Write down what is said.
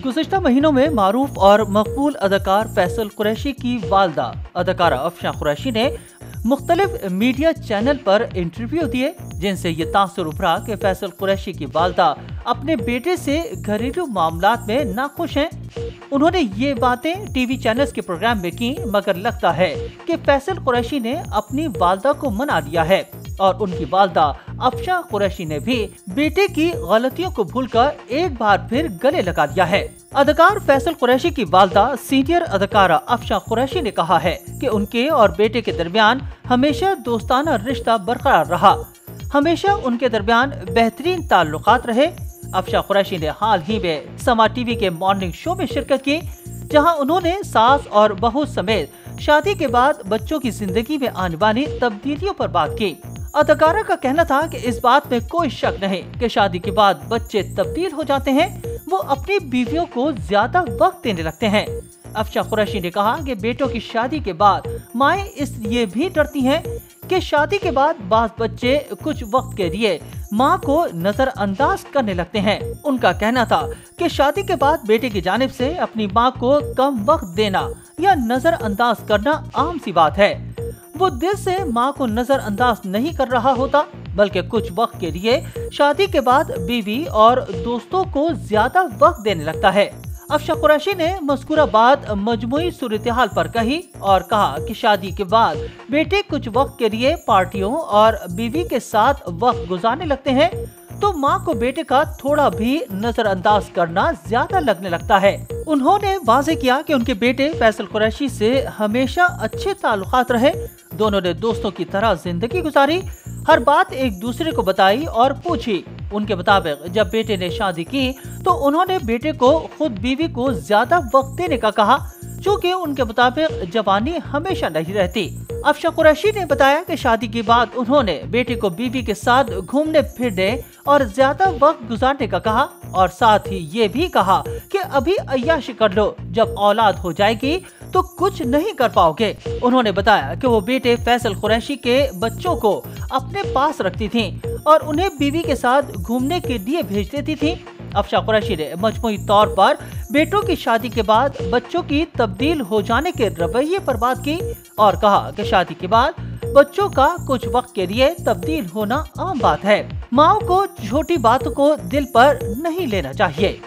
गुज़िश्ता महीनों में मारूफ और मकबूल अदाकार फैसल कुरैशी की वालदा अदाकारा अफशां कुरैशी ने मुख्तलिफ मीडिया चैनल पर इंटरव्यू दिए, जिनसे ये तासुर उभरा कि फैसल कुरैशी की वालदा अपने बेटे से घरेलू मामलात में नाखुश हैं। उन्होंने ये बातें टीवी चैनल्स के प्रोग्राम में की, मगर लगता है कि फैसल कुरैशी ने अपनी वालदा को मना लिया है और उनकी वालदा अफशां कुरैशी ने भी बेटे की गलतियों को भूलकर एक बार फिर गले लगा दिया है। अदाकार फैसल कुरैशी की वालदा सीनियर अदाकारा अफशां कुरैशी ने कहा है कि उनके और बेटे के दरमियान हमेशा दोस्ताना रिश्ता बरकरार रहा, हमेशा उनके दरमियान बेहतरीन ताल्लुकात रहे। अफशां कुरैशी ने हाल ही में समा टीवी के मॉर्निंग शो में शिरकत की, जहां उन्होंने सास और बहू समेत शादी के बाद बच्चों की जिंदगी में आने वाली तब्दीलियों पर बात की। अदाकारा का कहना था कि इस बात में कोई शक नहीं कि शादी के बाद बच्चे तब्दील हो जाते हैं, वो अपनी बीवियों को ज्यादा वक्त देने लगते हैं। अफशां कुरैशी ने कहा कि बेटों की शादी के बाद माएं इसलिए भी डरती हैं कि शादी के बाद बाज़ बच्चे कुछ वक्त के लिए माँ को नजरअंदाज करने लगते हैं। उनका कहना था कि शादी के बाद बेटे की जानिब से अपनी माँ को कम वक्त देना या नजरअंदाज करना आम सी बात है। वो दिल से माँ को नजरअंदाज नहीं कर रहा होता, बल्कि कुछ वक्त के लिए शादी के बाद बीवी और दोस्तों को ज्यादा वक्त देने लगता है। अफशां कुरैशी ने मज़कूरा बात मजमूई सूरत-ए-हाल पर कही और कहा कि शादी के बाद बेटे कुछ वक्त के लिए पार्टियों और बीवी के साथ वक्त गुजारने लगते हैं, तो माँ को बेटे का थोड़ा भी नजरअंदाज करना ज्यादा लगने लगता है। उन्होंने वाज़ेह किया कि उनके बेटे फैसल कुरैशी से हमेशा अच्छे ताल्लुकात रहे, दोनों ने दोस्तों की तरह जिंदगी गुजारी, हर बात एक दूसरे को बताई और पूछी। उनके मुताबिक जब बेटे ने शादी की तो उन्होंने बेटे को खुद बीवी को ज्यादा वक्त देने का कहा, चूँकि उनके मुताबिक जवानी हमेशा नहीं रहती। अफशां कुरैशी ने बताया कि शादी के बाद उन्होंने बेटे को बीवी के साथ घूमने फिरने और ज्यादा वक्त गुजारने का कहा और साथ ही ये भी कहा कि अभी अय्याशी कर लो, जब औलाद हो जाएगी तो कुछ नहीं कर पाओगे। उन्होंने बताया कि वो बेटे फैसल कुरैशी के बच्चों को अपने पास रखती थी और उन्हें बीवी के साथ घूमने के लिए भेज देती थी। अफशां कुरैशी ने मजमूई तौर पर बेटों की शादी के बाद बच्चों की तब्दील हो जाने के रवैये पर बात की और कहा कि शादी के बाद बच्चों का कुछ वक्त के लिए तब्दील होना आम बात है। माँ को छोटी बातों को दिल पर नहीं लेना चाहिए।